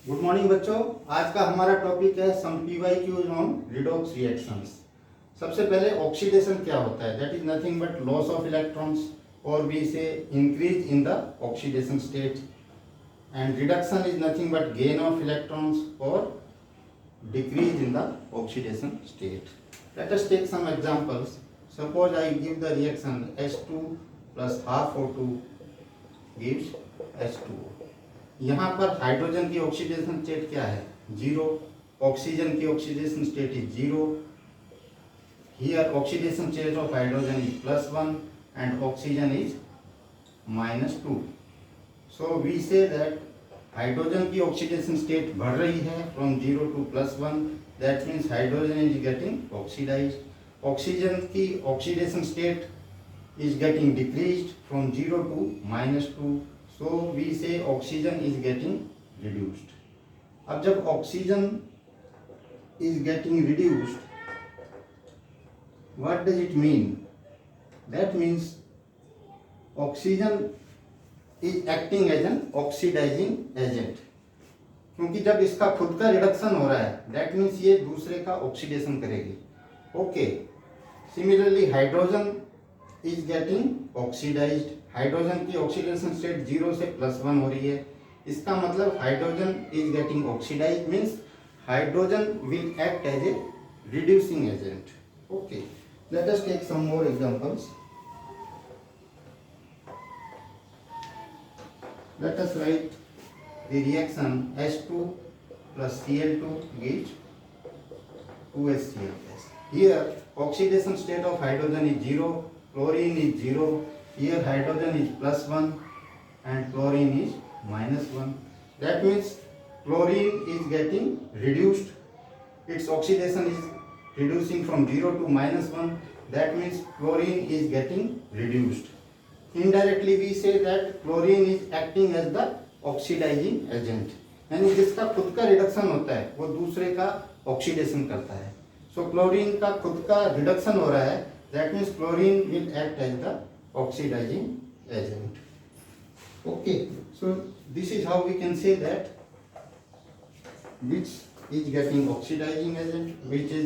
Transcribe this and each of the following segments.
Good morning बच्चों। आज का हमारा टॉपिक है सम पीवाईक्यूज ऑन रिडॉक्स रिएक्शंस। सबसे पहले ऑक्सीडेशन क्या होता है? That is nothing but loss of electrons और वी से increase in the oxidation state, and reduction is nothing but gain of electrons और decrease in the oxidation state. Let us take some examples. Suppose I give the reaction H2 plus half O2 gives H2O. यहाँ पर hydrogen की oxidation state क्या है? Zero. Oxygen की oxidation state is zero. Here oxidation state of hydrogen is +1 and oxygen is -2. So we say that hydrogen की oxidation state बढ़ रही है from 0 to +1. That means hydrogen is getting oxidised. Oxygen की oxidation state is getting decreased from 0 to -2. So we say oxygen is getting reduced. अब जब oxygen is getting reduced, what does it mean? That means oxygen is acting as an oxidizing agent. क्योंकि जब इसका खुद का reduction हो रहा है, that means ये दूसरे का ऑक्सीडेशन करेगी. Okay. Similarly hydrogen is getting oxidized. Hydrogen की ऑक्सीडेशन स्टेट 0 से +1 हो रही है. इसका मतलब hydrogen is getting oxidized means hydrogen will act as a reducing agent. Okay, let us take some more examples. Let us write the reaction H2 plus Cl2 gives 2HCl+. Here oxidation state of hydrogen is 0, chlorine is 0. Here hydrogen is +1 and chlorine is -1. That means chlorine is getting reduced. Its oxidation is reducing from 0 to -1. That means chlorine is getting reduced. Indirectly we say that chlorine is acting as the oxidizing agent. यानी जिसका खुद का reduction होता है वो दूसरे का oxidation करता है. सो क्लोरीन का खुद का रिडक्शन हो रहा है. That means chlorine will act as the oxidizing agent. Okay, so this is how we can say that which is getting oxidizing agent, which is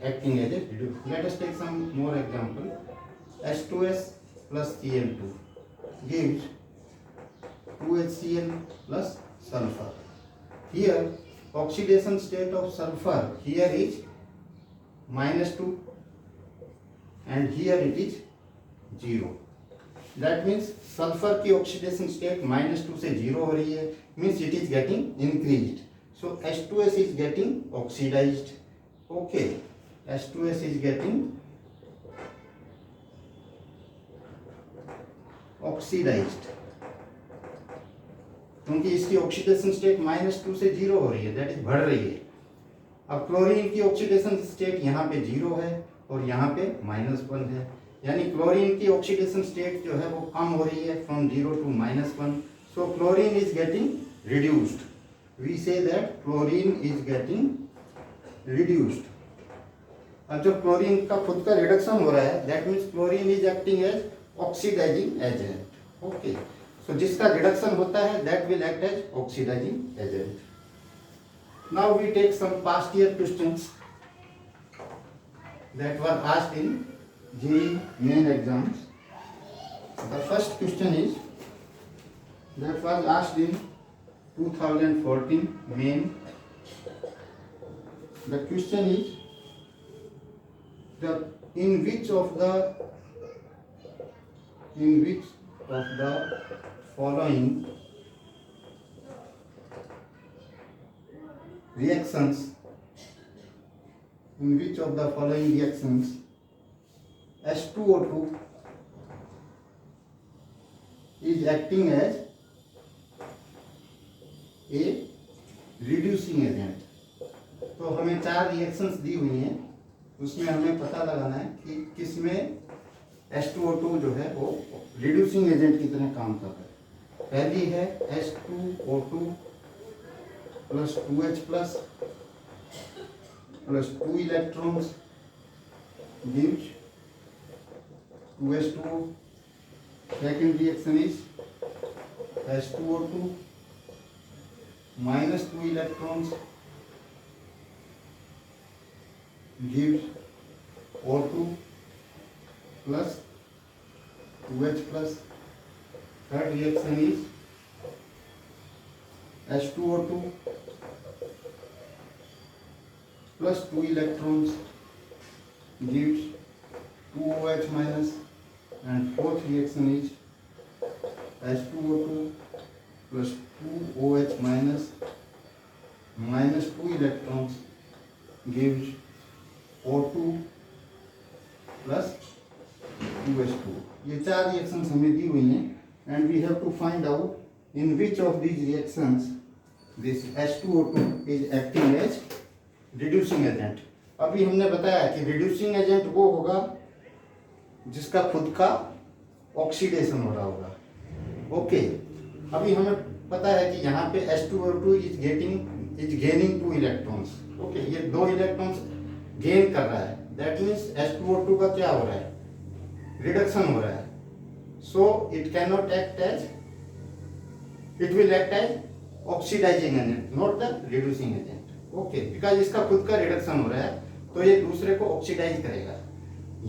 acting as a reducer. Let us take some more example. H2S plus Cl2 gives 2HCl plus sulfur. Here oxidation state of sulfur here is -2 and here it is 0. That means sulphur की oxidation state -2 से 0 हो रही है, means it is getting increased. So H2S is getting oxidized. Okay, H2S is getting oxidized क्योंकि इसकी oxidation state -2 से 0 हो रही है, दैट इज बढ़ रही है. अब क्लोरीन की ऑक्सीडेशन स्टेट यहाँ पे 0 है और यहाँ पे -1 है, यानी क्लोरीन की ऑक्सीडेशन स्टेट जो है वो कम हो रही है from 0 to -1. So chlorine is getting reduced. We say that chlorine is getting reduced. अब जब क्लोरीन का खुद का रिडक्शन हो रहा है, that means chlorine is acting as oxidising agent. Okay, so जिसका रिडक्शन होता है that will act as oxidising agent. Now we take some past year questions that were asked in JEE main exams. The first question is that was asked in 2014 main. The question is in which of the following reactions H2O2 is acting as a reducing agent. तो हमें 4 reactions दी हुई हैं, उसमें हमें पता लगाना है कि किसमें H2O2 जो है वो रिड्यूसिंग एजेंट की तरह काम कर रहा है. पहली है H2O2 plus 2H plus 2 electrons gives 2H2O. Second reaction is H2O2 minus 2 electrons gives O2 plus 2H plus. Third reaction is H2O2 plus 2 electrons gives 2OH minus, and fourth reaction is H2O2 plus 2OH minus minus 2 electrons gives O2 plus 2H2. ये चार reactions हमें दी हुई हैं and we have to find out in which of these reactions this H2O2 is acting as reducing agent. अभी हमने बताया कि रिड्यूसिंग एजेंट वो होगा जिसका खुद का ऑक्सीडेशन हो रहा होगा. ओके, अभी हमें पता है कि यहाँ पे H2O2 is gaining 2 electrons. Okay, ये 2 इलेक्ट्रॉन्स गेन कर रहा है. दैट मीन्स H2O2 का क्या हो रहा है? रिडक्शन हो रहा है. So it can not act as, it will act as oxidising agent, not the reducing agent. Okay, because इसका खुद का रिडक्शन हो रहा है तो ये दूसरे को ऑक्सीडाइज करेगा.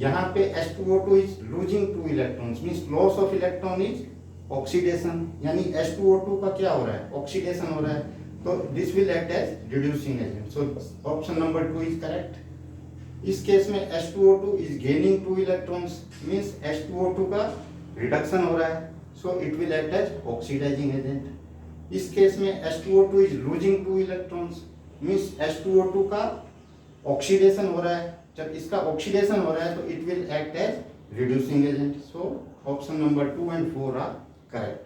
यहाँ पे H2O2 is losing 2 electrons, means loss of electron is oxidation. यानी H2O2 का क्या हो रहा है? ऑक्सीडेशन हो रहा है. तो this will act as reducing agent. So option number 2 is correct. इस केस में H2O2 is gaining 2 electrons, means H2O2 का रिडक्शन हो रहा है. So it will act as oxidising agent. इस केस में H2O2 is losing 2 electrons, means H2O2 का oxidation हो रहा है. जब इसका ऑक्सीडेशन हो रहा है तो it will act as reducing agent. So option number 2 and 4 are correct.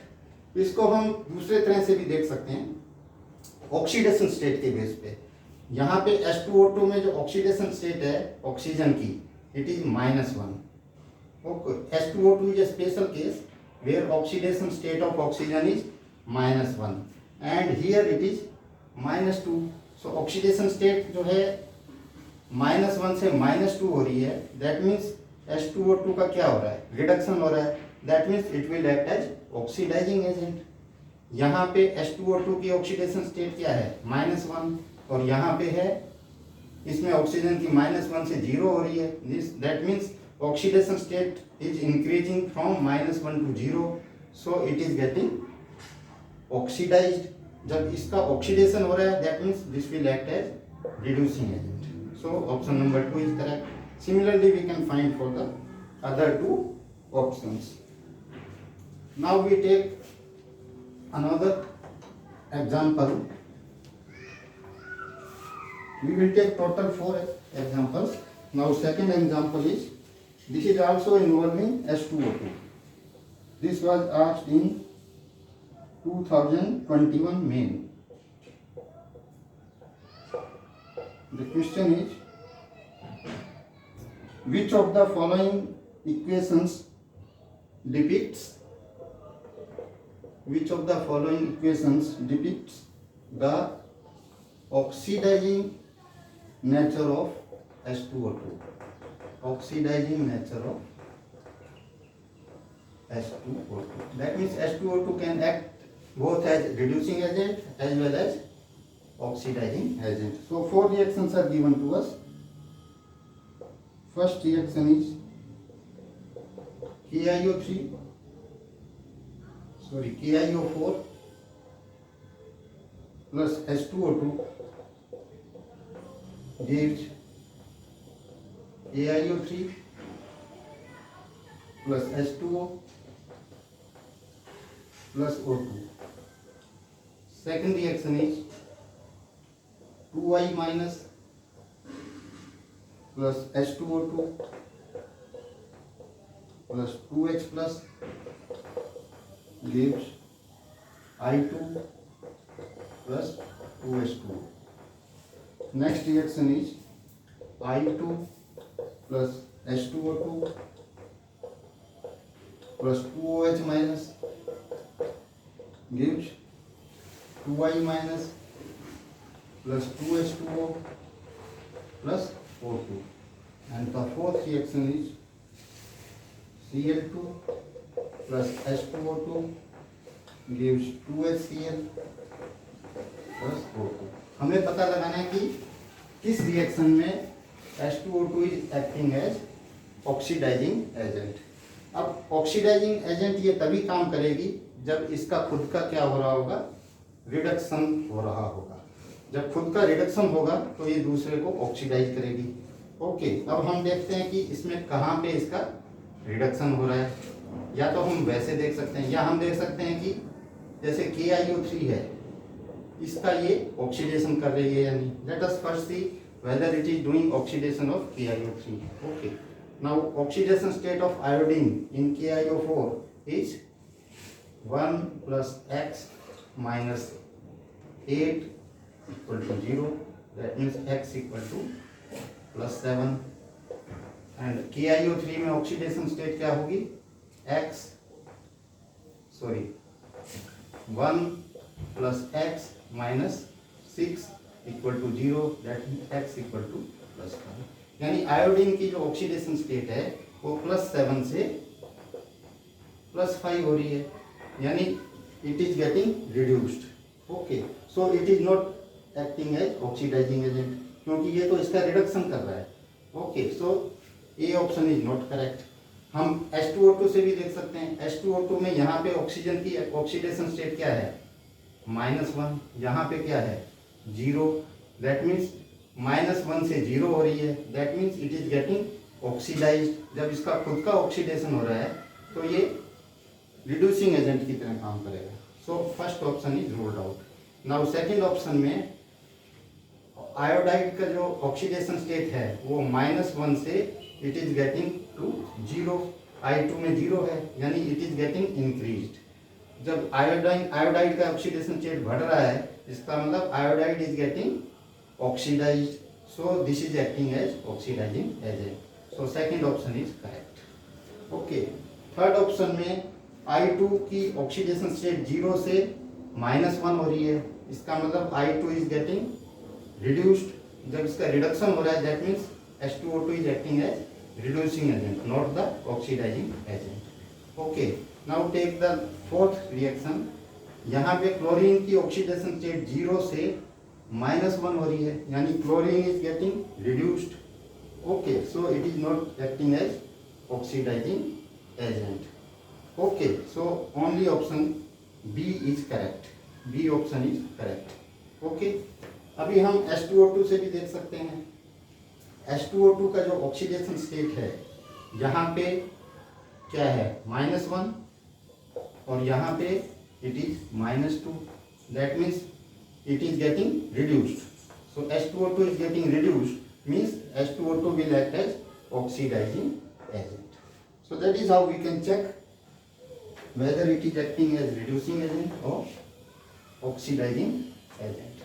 इसको हम दूसरे तरह से भी देख सकते हैं, ऑक्सीडेशन स्टेट के बेस पे. यहाँ पे H2O2 में जो ऑक्सीडेशन स्टेट है ऑक्सीजन की, it is -1. Okay, H2O2 is a special case where oxidation state of oxygen is -1 and here it is -2. So oxidation state जो है -1 से -2 हो रही है. दैट मीन्स H2O2 का क्या हो रहा है? रिडक्शन हो रहा है. That means it will act as oxidising agent. यहाँ पे H2O2 की ऑक्सीडेशन स्टेट क्या है? -1. और यहाँ पे है, इसमें ऑक्सीजन की -1 से 0 हो रही है. That means oxidation state is increasing from -1 to 0. So it is getting oxidized. जब इसका ऑक्सीडेशन हो रहा है that means this will act as reducing agent. So option number 2 is correct. Similarly we can find for the other 2 options. Now we take another example. We will take total 4 examples. Now second example is, this is also involving H2O2. This was asked in 2021 main. The question is, which of the following equations depicts the oxidizing nature of H2O2? Oxidizing nature of H2O2. That means H2O2 can act both as reducing agent as well as oxidizing agent. So 4 reactions are given to us. First reaction is KiO4 plus H2O2 gives AiO3 plus H2O plus O2. Second reaction is 2I minus plus H2O2 plus 2H plus gives I2 plus 2H2. Next reaction is I2 plus H2O2 plus 2OH minus gives 2I minus plus 2H2O plus O2. And the fourth reaction is Cl2 plus H2O2 gives 2HCl plus O2। हमें पता लगाना है कि किस reaction में H2O2 is acting as oxidising agent. अब oxidizing agent ये तभी काम करेगी जब इसका खुद का क्या हो रहा होगा, रिडक्शन हो रहा होगा। जब खुद का रिडक्शन होगा तो ये दूसरे को ऑक्सीडाइज करेगी। ओके, अब हम देखते हैं कि इसमें कहाँ पे इसका रिडक्शन हो रहा है। या तो हम वैसे देख सकते हैं, या हम देख सकते हैं कि जैसे KiO3 है, इसका ये ऑक्सीडेशन कर रही है या नहीं। Let us first see whether it is doing oxidation of KiO3. Okay, now oxidation state of iodine in KiO4 is 1 plus X minus 8 equal to 0. That means X equal to plus 7. And KiO3 में oxidation state क्या होगी, X 1 plus X minus 6 equal to 0, that means X equal to plus 5। यानी iodine की जो oxidation state है वो +7 से +5 हो रही है, यानी it is getting reduced. Okay, so it is not acting as oxidising agent, क्योंकि ये तो इसका रिडक्शन कर रहा है। Okay, so A option is not correct. हम H2O2 से भी देख सकते हैं, H2O2 में यहाँ पे ऑक्सीजन की ऑक्सीडेशन स्टेट क्या है, -1, यहाँ पे क्या है 0। दैट मीन्स -1 से 0 हो रही है, that means it is getting oxidized. जब इसका खुद का ऑक्सीडेशन हो रहा है तो ये रिड्यूसिंग एजेंट की तरह काम करेगा। So first option is ruled out. Now second option में आयोडाइड का जो ऑक्सीडेशन स्टेट है वो -1 से it is getting to 0, I2 में 0 है, यानी इट इज गेटिंग इंक्रीज्ड। जब आयोडाइड का ऑक्सीडेशन स्टेट बढ़ रहा है, इसका मतलब iodide is getting oxidized, so this is acting as oxidising agent. So second option is correct. Okay, third option में I2 की ऑक्सीडेशन स्टेट 0 से -1 हो रही है, इसका मतलब I2 इज गेटिंग रिड्यूस्ड। जब इसका रिडक्शन हो रहा है, that means H2O2 is acting as reducing agent, not the oxidizing agent. Okay, now take the fourth reaction. यहाँ पे क्लोरीन की ऑक्सीडेशन स्टेट 0 से -1 हो रही है, यानी chlorine is getting reduced. Okay, so it is not acting as oxidising agent. Okay, so only option B is correct. B option is correct. Okay, अभी हम H2O2 से भी देख सकते हैं। H2O2 का जो ऑक्सीडेशन स्टेट है, यहाँ पे क्या है -1 और यहाँ पे it is -2, that means it is getting reduced. So H2O2 is getting reduced, means H2O2 will act as oxidizing agent. So that is how we can check whether it is acting as reducing agent or oxidizing agent.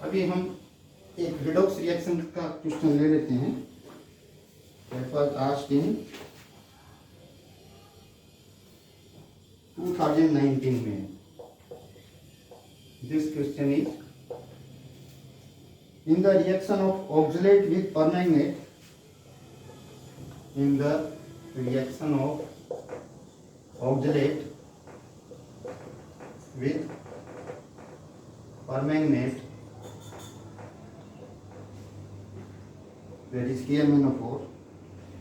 अभी हम एक redox reaction का question ले लेते हैं। That was asked in 2019 में। This question is, in the reaction of oxalate with permanganate, in the reaction of oxalate with permanganate, that is KMnO4,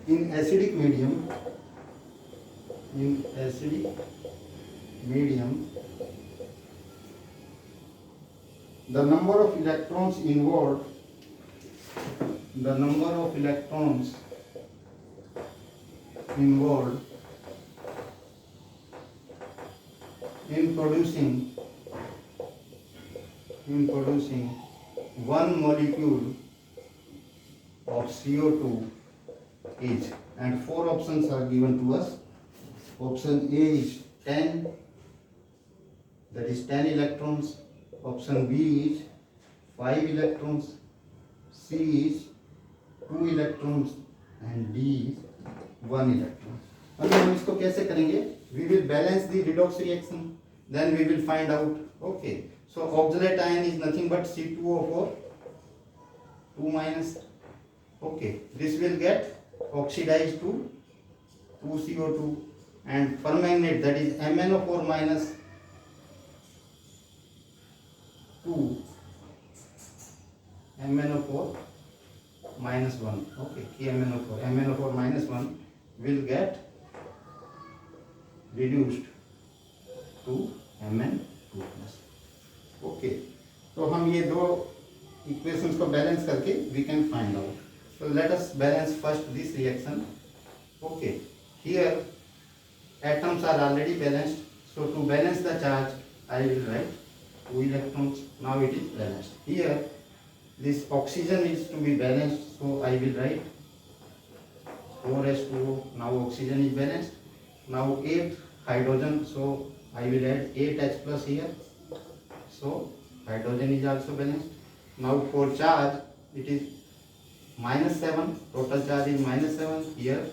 in acidic medium, the number of electrons involved in producing one molecule of CO2 is, and four options are given to us. Option A is 10, that is 10 electrons. Option B is 5 electrons, C is 2 electrons and D is 1 electron. अभी हम इसको कैसे करेंगे? We will balance the redox reaction, then we will find out. Okay, so oxalate ion is nothing but C2O4 2 minus. Okay, this will get oxidized to 2CO2, and permanganate, that is MnO4 minus 2, MnO4 minus 1. Okay, KMnO4. MnO4 minus 1 will get reduced to Mn2 plus. Okay, तो हम ये दो equations को balance करके we can find out. So let us balance first this reaction. Okay, here atoms are already balanced. So to balance the charge, I will write 2 electrons. Now it is balanced. Here this oxygen is to be balanced, so I will write 4H2O. Now oxygen is balanced. Now 8 hydrogen, so I will add 8H plus here. So hydrogen is also balanced. Now for charge, it is -7. Total charge is -7. Here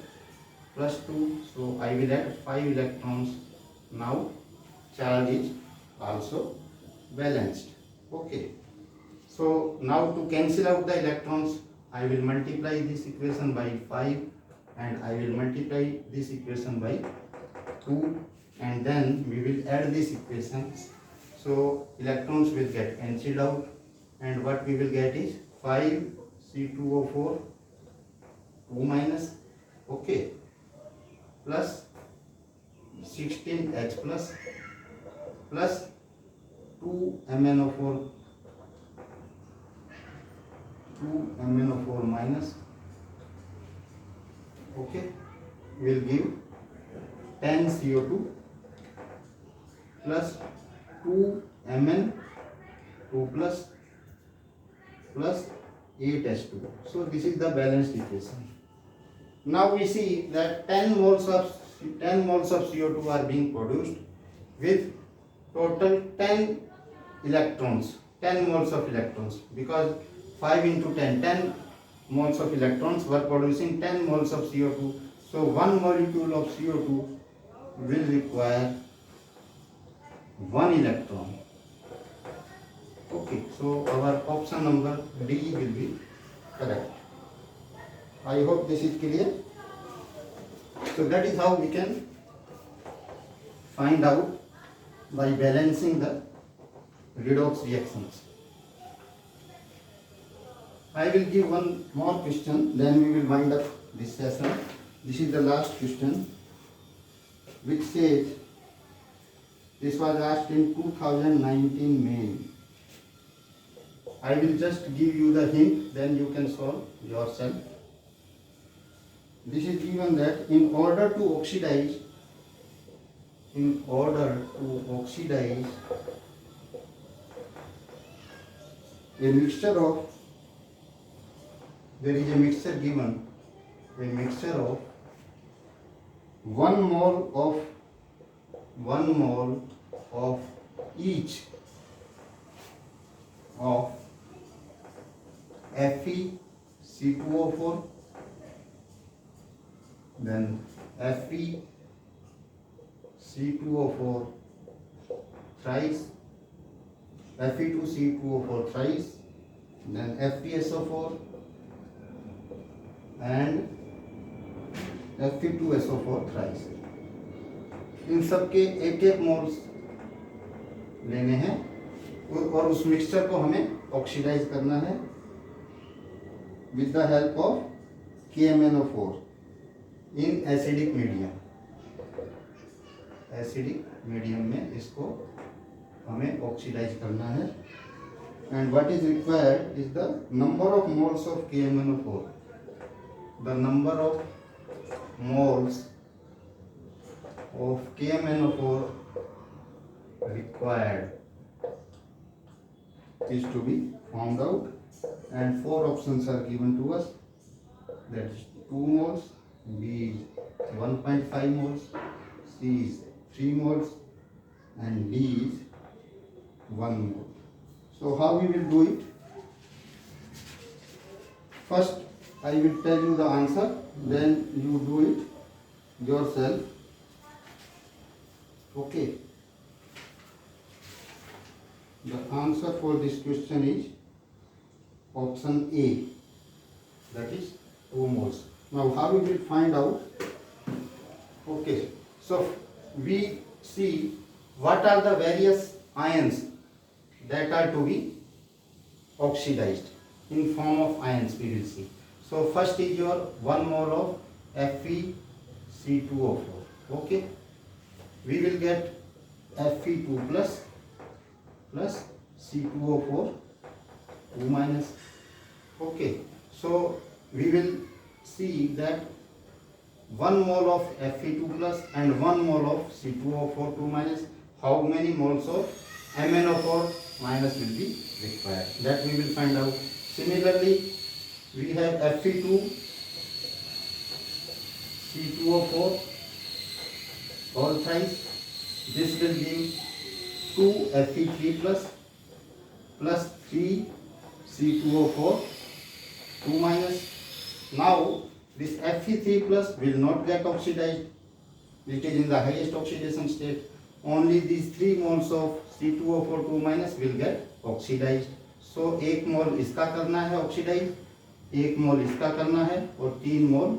+2. So I will add 5 electrons. Now charge is also balanced. Okay. So now to cancel out the electrons, I will multiply this equation by 5 and I will multiply this equation by 2 and then we will add these equations. So electrons will get cancelled out and what we will get is 5C2O4 2 minus, okay, plus 16H plus 2 MnO4 minus, okay, will give 10 CO2 plus 2 Mn2 plus 8H2. So this is the balanced equation. Now we see that 10 moles of CO2 are being produced with total 10 electrons, 10 moles of electrons, because 5 into 10 moles of electrons were producing 10 moles of CO2. So one molecule of CO2 will require 1 electron. Okay, so our option number D will be correct. I hope this is clear. So that is how we can find out by balancing the redox reactions. I will give one more question, then we will wind up this session. This is the last question, which says, this was asked in 2019 May. I will just give you the hint, then you can solve yourself. This is given that in order to oxidize a mixture of, there is a mixture given, a mixture of 1 mole of each of FeC2O4, then FeC2O4 thrice, Fe2C2O4 thrice, then FeSO4 and Fe2SO4 thrice. इन सब के एक एक moles लेने हैं और उस mixture को हमें ऑक्सीडाइज करना है with the help of KMnO4 in acidic medium. Acidic medium में इसको हमें ऑक्सीडाइज करना है. And what is required is the number of moles of KMnO4. The number of moles of KMnO4 required is to be found out, and 4 options are given to us. That is 2 moles, B is 1.5 moles, C is 3 moles, and D is 1 mole. So how we will do it? First I will tell you the answer, then you do it yourself. Okay. The answer for this question is option A, that is 2 moles. Now how we will find out? Okay, so we see what are the various ions that are to be oxidized. in form of ions, we will see. So first is your 1 mole of FeC2O4. Okay, we will get Fe2 plus C2O4 2 minus. Okay, so we will see that 1 mole of Fe2 plus and 1 mole of C2O4 2 minus, how many moles of MnO4 minus will be required, that we will find out. Similarly, we have Fe2 C2O4 all thrice. This will give 2 Fe3 plus 3 C2O4 2 minus. Now this Fe3 plus will not get oxidized, it is in the highest oxidation state. Only these 3 moles of C2O4 2 minus will get oxidized. So 1 मोल इसका करना है oxidise, 1 मोल इसका करना है और 3 मोल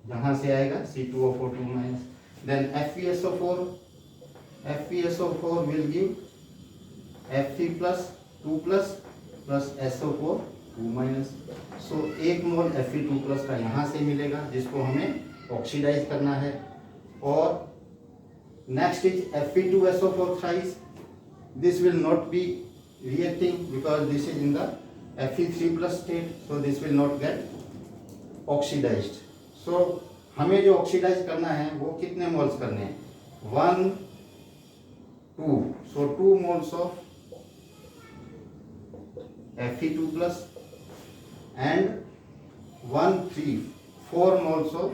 यहाँ से आएगा C2O4 2 minus. Then FeSO4 will give Fe plus 2 plus SO4 2 minus. So 1 mole Fe2 plus का यहाँ से मिलेगा जिसको हमें ऑक्सीडाइज करना है. और next is Fe2SO4 thrice. This will not be reacting because this is in the Fe3 plus state, so this will not get oxidized. So हमें जो ऑक्सीडाइज करना है वो कितने मोल्स करने हैं? 1 2, so 2 moles of Fe2 plus and 1 3 4 moles of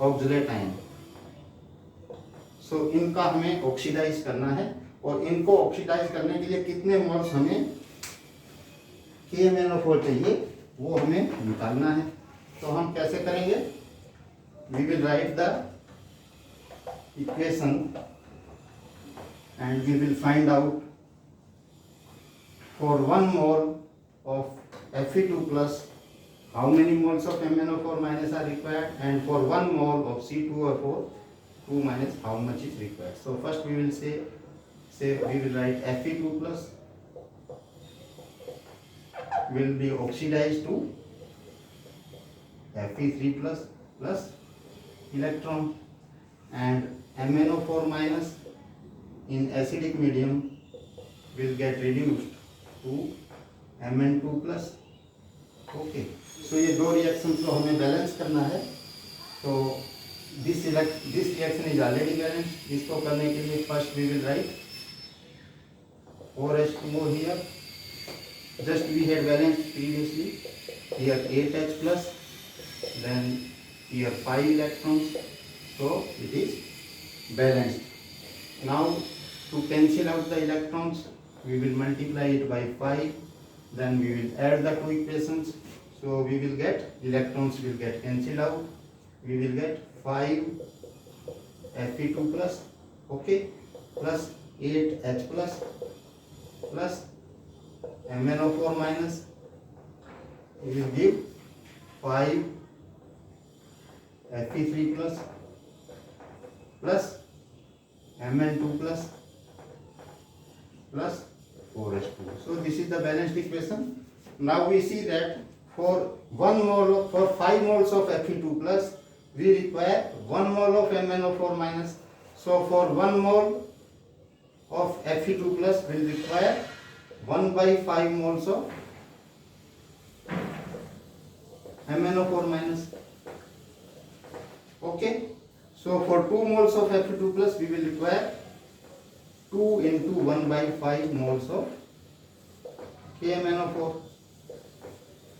oxalate ion. सो इनका हमें ऑक्सीडाइज करना है और इनको ऑक्सीडाइज करने के लिए कितने मोल्स हमें KMnO4 चाहिए वो हमें निकालना है. तो हम कैसे करेंगे? We will write the equation and we will find out for 1 mole of Fe2 plus how many moles of MnO4 minus are required, and for 1 mole of C2O4 2 minus how much is required. So first we will say we will write Fe2 plus will be oxidized to Fe3 plus electron, and MnO4 minus in acidic medium will get reduced to Mn2 plus. Okay, so ये दो reaction को हमें balance करना है. तो this reaction is already balance. इसको करने के लिए first we will write OH2O here. Just we had balanced previously. Here 8H plus, then here 5 electrons. So it is balanced. Now to cancel out the electrons, we will multiply it by 5. Then we will add the two equations. So we will get electrons will get cancelled out. We will get 5 Fe2 plus, okay, plus 8H plus MnO4 minus. We will give 5 Fe3 plus Mn2 plus 4H2. So this is the balanced equation. Now we see that for 5 moles of Fe2 plus we require 1 mole of MnO4 minus. So for 1 mole of Fe2 plus will require 1/5 moles of MnO4 minus. Okay, so for 2 moles of Fe2 plus we will require 2 into 1/5 moles of KMnO4.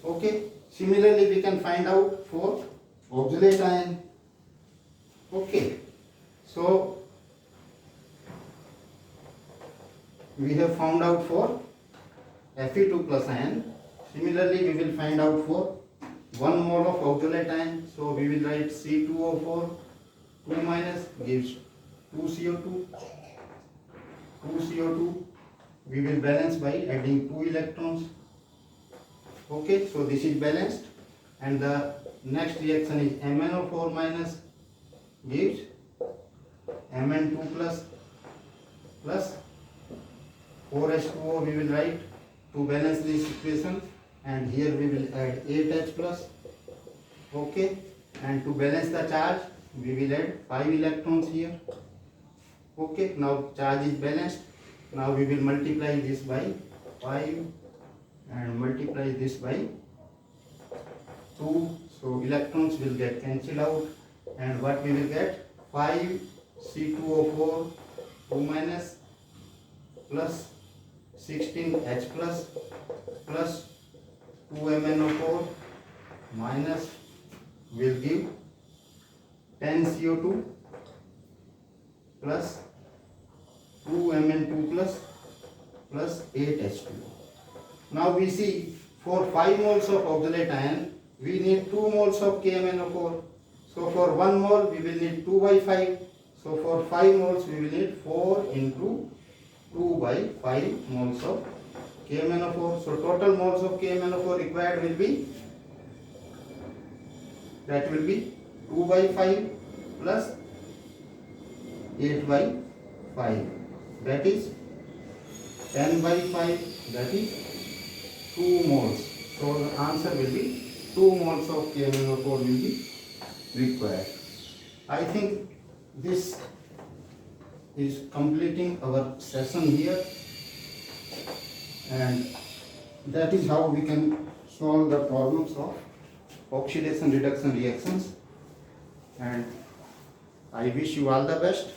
Okay, similarly we can find out for oxalate ion. Okay, so we have found out for Fe2 plus ion. Similarly we will find out for 1 mole of oxalate ion. So we will write C2O4 2 minus gives 2 CO2. We will balance by adding 2 electrons. Okay, so this is balanced, and the next reaction is MnO4 minus gives Mn2 plus 4H2O we will write to balance this equation, and here we will add 8H plus. Okay, and to balance the charge we will add 5 electrons here. Okay, now charge is balanced. Now we will multiply this by 5 and multiply this by 2. So electrons will get cancelled out, and what we will get? 5 C2O4 2 minus plus 16 H plus 2 MnO4 minus will give 10 CO2 plus 2 Mn2 plus 8 H2. Now we see for 5 moles of oxalate ion we need 2 moles of KMnO4. So for 1 mole we will need 2 by 5. So for 5 moles we will need 4 into 2 by 5 moles of KMnO4. So total moles of KMnO4 required will be, that will be 2 by 5 plus 8 by 5, that is 10 by 5, that is 2 moles. So the answer will be 2 moles of KMnO4 will be required. I think this is completing our session here, and that is how we can solve the problems of oxidation reduction reactions. And I wish you all the best.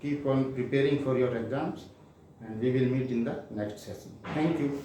Keep on preparing for your exams, and we will meet in the next session. Thank you.